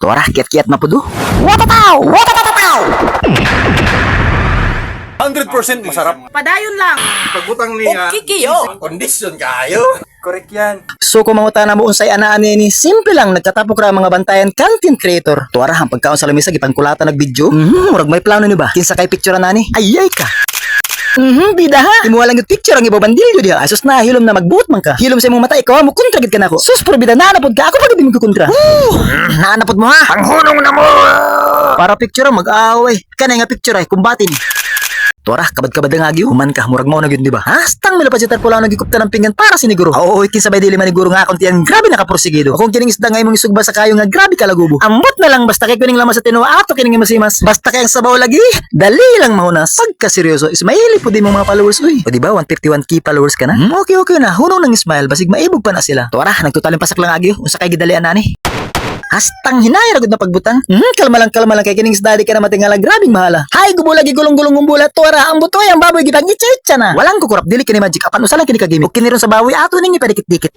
Tuara, kiat-kiat na po do. Watataw! Watataw! 100% masarap. Padayon lang. Pagbutang niya, Kikiyo. condition kayo. Correct yan. So kung manguta na mo unsay anaan ni simple lang nagkatapok ra mga bantayan content creator. Tuara ang pagkaon sa lamisa gipangkulatan nag video. Murag may plano ni ba? Kinsa kay picture nani? Ayay ka. Bida ha. Imuha lang yung picture ang ibabandilyo diha. Asus na hilom na magbuot man ka. Hilom sa imong mata ikaw mo kontra gid ka nako. Sus pero bida naanapod ka ako pag di mo kontra. Naanapod mo ha. Panghunong na mo. Para picture mag-away. Kanay nga picture ay kumbatin. Tuara, kabad-kabad ang agyo. Human ka, murag mo na yun, di ba? Hastang milapad si Tarpula ang nagikupta ng pinggan para siniguro. Oo, kinsabay dili maniguro nga akong tiyan. Grabe nakaporsigido. Kung kining isda nga imong isugba sa kayo nga grabe kalagubo. Ambot na lang basta kay kuning lamas sa tinuwa ato kining masimas. Basta kay ang sabaw lagi. Dali lang mahunas. Pagka seryoso, Ismaili po di mo mga followers uy. O di ba 151k followers ka na? Okay na. Hunong nang Ismail basig maibog pa na sila. Tuara, nagtotalin pasak lang agyo. Unsa kay gidalian ani? Hastang hinay ragod na pagbutang. Kalma lang kay kining daddy ka na matingala grabing mahala. Hay gubo lagi gulong-gulong umbula tuara ang butoy ang baboy gipang itcha na. Walang kukurap dili kini magic apan usa lang kini kagimik. Kini ron sa baboy ato ning ipadikit-dikit.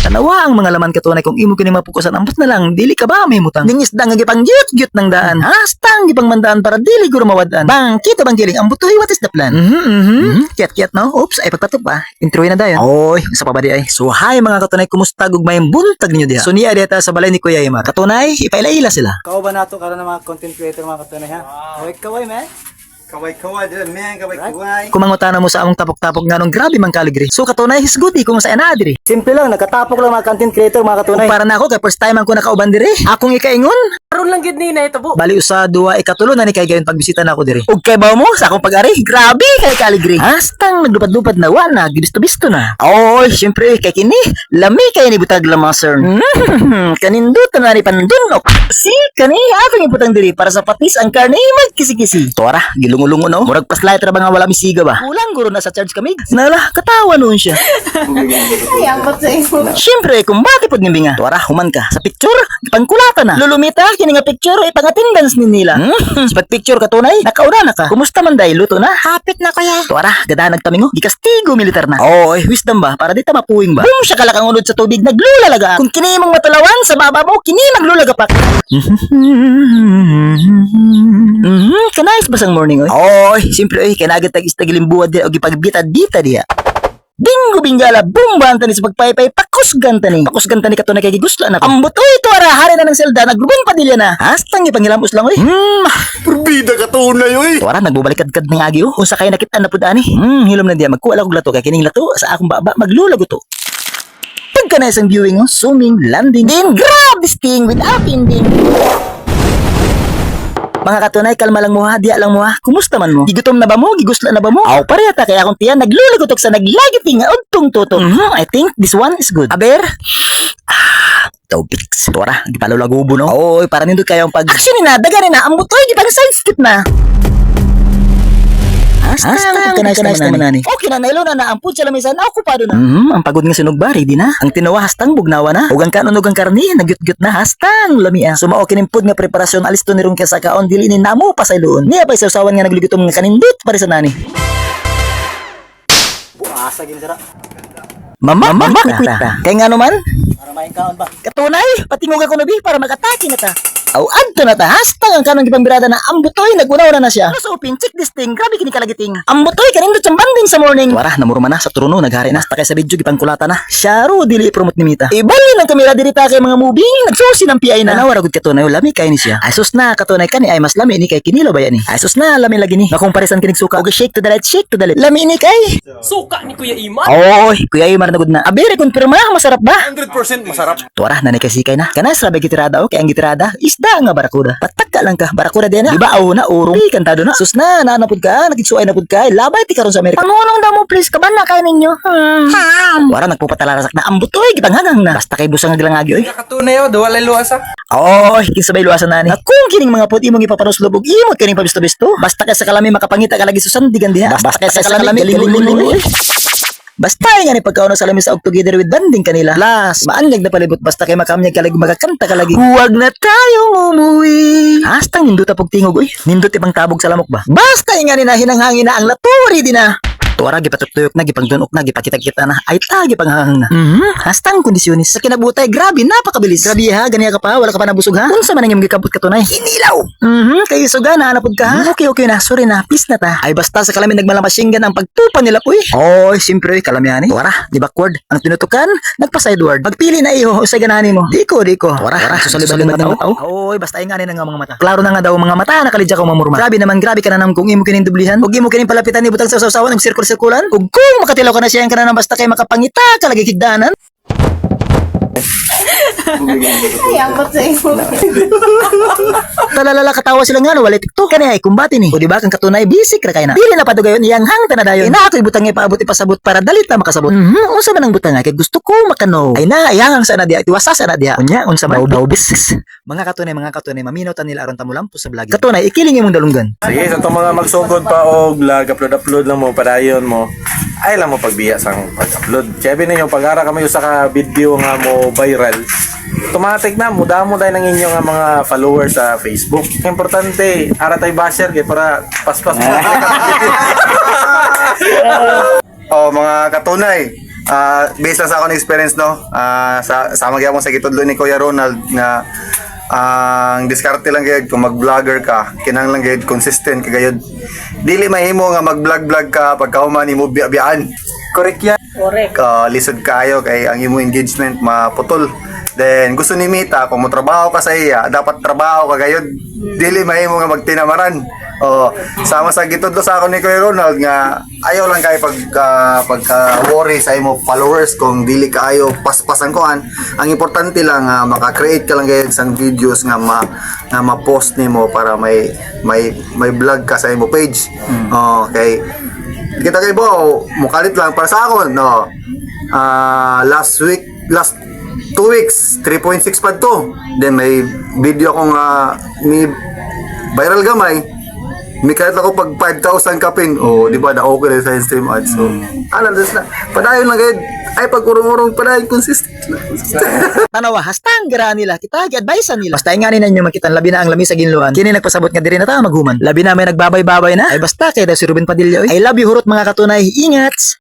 Tanawa ang mga laman katunay kung imo kini mapukusan ambot na lang dili ka ba may mutang. Ning isda nga gipang gyut ng daan. Hastang gipang mandaan para dili guro mawadan. Bang kita bang giling ang butoy what is the plan? Kiat no. Oops ay pagpatok pa. Intro na dayon. Oy, sa pa ba di ay. So hi mga katunay kumusta gugmay buntag ninyo diha. So niya deta sa balay ni Kuya Imar. Katunay, ipaila-ila sila. Kao ba nato karon ng mga content creator mga katunay ha? Kaway man. Kaway-kaway din, man. Kaway-kaway. Kumangutana mo sa among tapok-tapok nga nung grabe man kaligri. So katunay hisguti kung sa anadiri. Simple lang, nakatapok lang mga content creator mga katunay. Para na ako kay first time ang ko nakauban diri. Akong ikaingon. Karon lang gid ni na ito po. Bali usa duwa ikatulo na ni kay gayon pagbisita na ako diri. Ug kay bawo mo sa akong pag-ari. Grabe kay kaligri. Hastang naglupad-lupad na wala gibisto-bisto na. Oy, syempre kay kini lami kay ni butag lamaser. Kanindot na ni pandunok. Si kani atong ibutang diri para sa patis ang karne magkisi-kisi. Tora, gilungo-lungo no. Murag paslight ra ba nga wala misiga ba? Kulang guro na sa charge kami. Nala, katawa noon siya. Ay, ambot sa imo. Syempre, kung bakit pag nga. Tuara, human ka. Sa picture, ipangkulatan na. Lulumita, kini nga picture, ipang-attendance ni nila. Sa pag-picture ka tunay, nakauna na ka. Kumusta man dahil luto na? Hapit na kaya. Tuara, gada nagtamingo. Di kastigo militar na. Oy, wisdom ba? Para di ta mapuwing ba? Boom, siya kalakang unod sa tubig, naglulalaga. Kung kini mong matulawan, sa baba mo, kini maglulaga pa. Kanais basang morning, oy. Oy, siyempre, oy, kanagad tag-istagilimbuad di o gipagbita-bita diya. Bingo bingala, bumban tani sa pagpaypay, pakusgan tani katunay kay gigusla na ko. Ambot oy, tuara, hari na ng selda, nagrubing padilya na. Hastang ipangilamos lang oy. Purbida ka tunay, oy. Tuara, nagbubalikad-kad ng agi oh. Unsa kay nakita na pud ani. Hilom na diya, magkuha lang og lato kay kining lato sa akong baba maglulago to. Pagka na isang viewing oh, zooming, landing, then grab this thing without ending. Mga katunay, kalma lang mo ha, diya lang mo ha. Kumusta man mo? Gigutom na ba mo? Gigusla na ba mo? Aw, parehata kaya akong tiyan, naglulagotok sa naglagiting nga udtong tutong. I think this one is good. Aber? Tobix. Tuara, gipalulagubo no? Oy, para nindot kayo ang pag... Action na, daga na, ang butoy, gipang side skip na. Hastang kanais naman nani. Okay na, nailo na ampun siya lamisan, okupado na. Ang pagod nga sinugba, ready na. Ang tinawa hastang bugnawa na. Ugang kanon ugang karni, nagyut-gyut na hastang lamia. Sumao kining pud nga preparasyon alisto ni ron sa kaon dili ni namo pa sa iluon. Niya pa sausawan nga nagligutom nga kanindot para sa nani. Asa gini sira. Mama, kwita. Kay nga naman, Para main kaon ba? katunay, patingog ako nabi para magatake na ta. Aw, adto na ta, hastang ang kanang gipambirada na ambutoy, nagunaw na siya. So, open, check this thing, grabe kini kalagiting. Ambutoy, kanindot siyang banding sa morning. Wara, namuruma na, sa turuno, naghari na. Takay sa video, gipangkulata na. Syaro, dili i-promote ni Mita. Ibali ng kamera dirita kay mga movie, nagsusi ng PI na. Nawara gud katunay, lami kay ni siya. Ay sus na, katunay kani ay mas lami ni kay kinilo ba yan ni. Ay sus na, lami lagi ni. Nakong parisan kinig suka, og shake to the left. Lami ni kay. Suka ni Kuya Ima. Oy, Kuya Imar na gud na. Abere, konfirma, masarap ba? 100% masarap. Tuara, nanay kay sikay na. Kana sabi gitirada o kay ang gitirada, isda nga barakuda. Patagka lang ka, barakuda din na. Di ba na urong? Kantado na. Sus na, nanapod ka, nakitsuay na pud ka. Labay ti karon sa Amerika. Pangunong daw mo please, kaban na kay ninyo. Tuara, nagpupatalarak na ambutoy, gitanghangang na. Basta kay busang naglangagi oy. Katunay, oh. Duwalay luasa. Oy, kinsabay luwasan nani. Kung kining mga pud imong ipapanuslubog, imot kaning pabisto-bisto. Basta kay sa kalami makapangita ka lagi susandigan diha. Basta kay sa kalami galing. Basta nga ni pagkauna sa lamis og together with banding kanila. Plus, maanyag na palibot basta kay makamnyag ka lagi magakanta ka lagi. Huwag na tayong umuwi. Hastang nindot apog tingog oy. Nindot ibang tabog sa lamok ba? Basta nga ni nahinanghangin na ang laturi din na. Tuwara gipatutuyok na gipangdunok na gipakita-kita na ay tagi panghahang na. Hastang kondisyonis sa kinabutay grabe napakabilis. Grabe ha ganiya ka pa wala ka pa nabusog ha. Unsa man ang imong gikabot katunay? Inilaw. Kay suga na hanapod ka ha. Okay na sorry na peace na ta. Ay basta sa kalamin nagmalamasinggan ang pagtupan nila puy. Oy siyempre kalamihan eh. Tuwara di backward ang tinutukan nagpa-sideward. Pagpili na iyo usay ganahan mo. Diko. Tuwara susalibad ng mata. Oy basta ingani na nga mga mata. Klaro na nga daw mga mata nakalidya ko mamurma. Grabe naman grabe ka na nam kung imo kining dublihan. Ug imo kining palapitan ni butang sa usaw-usawan ng sirkul-sirkulan. Ug kung makatilaw ka na siya ka na basta kay makapangita ka lagi higdanan. Sayang ba't sa imo? Talalala katawa sila nga no walay TikTok kani ay kumbati ni. O di ba kang katunay bisik ra kay na. Dili na padugayon iyang hang tanadayon. Ina ako'y butang ipaabot ipasabot para dalit na makasabot. Unsa man ang butang kay gusto ko makano. Ay na iyang sana diha tiwasa sana diha. Unya unsa man daw business. Mga katunay maminaw ta nila aron tamulampo sa vlog. Katunay ikiling imong dalunggan. Sige, sa itong mga magsugod pa o vlog, upload lang mo, padayon mo, ay lang mo pagbiya sa pag-upload. Sabi ninyo, pag-ara kami sa ka-video nga mo viral, automatic na, muda mo tayo ng inyong nga mga followers sa Facebook. Importante, ara tayo basher, kaya para paspas mo. Oh, mga katunay. Based lang sa akong experience no. Sa magyapon sa gitudlo ni Kuya Ronald nga ang diskarte lang gayud kung mag-vlogger ka, kinahanglan gayud consistent ka gayud. Dili mahimo nga mag-vlog ka pagka human imo biyan. Correct yan. Correct. Lisod kayo kay ang imo engagement maputol. Then gusto ni Mita kung mo trabaho ka sa iya, dapat trabaho ka gayud. Dili mahimo nga magtinamaran. Sama sa gitudlo sa ako ni Kuya Ronald nga ayaw lang kay pagka worry sa imo followers kung dili kaayo paspasan ko an. Ang importante lang maka-create ka lang gayud sang videos nga ma-post nimo para may vlog ka sa imo page. Okay. Kita kay Bo, mukalit lang para sa akon no. Last 2 weeks 3.6 pa to. Then may video akong ni viral gamay. May kahit ako pag 5,000 kapin. Di ba na okay na sa stream ads. So, das na. Padayon lang gayud. Ay pag urong-urong padayon consistent. Tanawa hastang gara nila kita gi-advise nila. Basta ingani na inyo makitan labi na ang lami sa ginluan. Kini nagpasabot nga diri na ta maghuman. Labi na may nagbabay-babay na. Ay basta kay daw si Ruben Padilla oy. I love you hurot mga katunay. Ingat.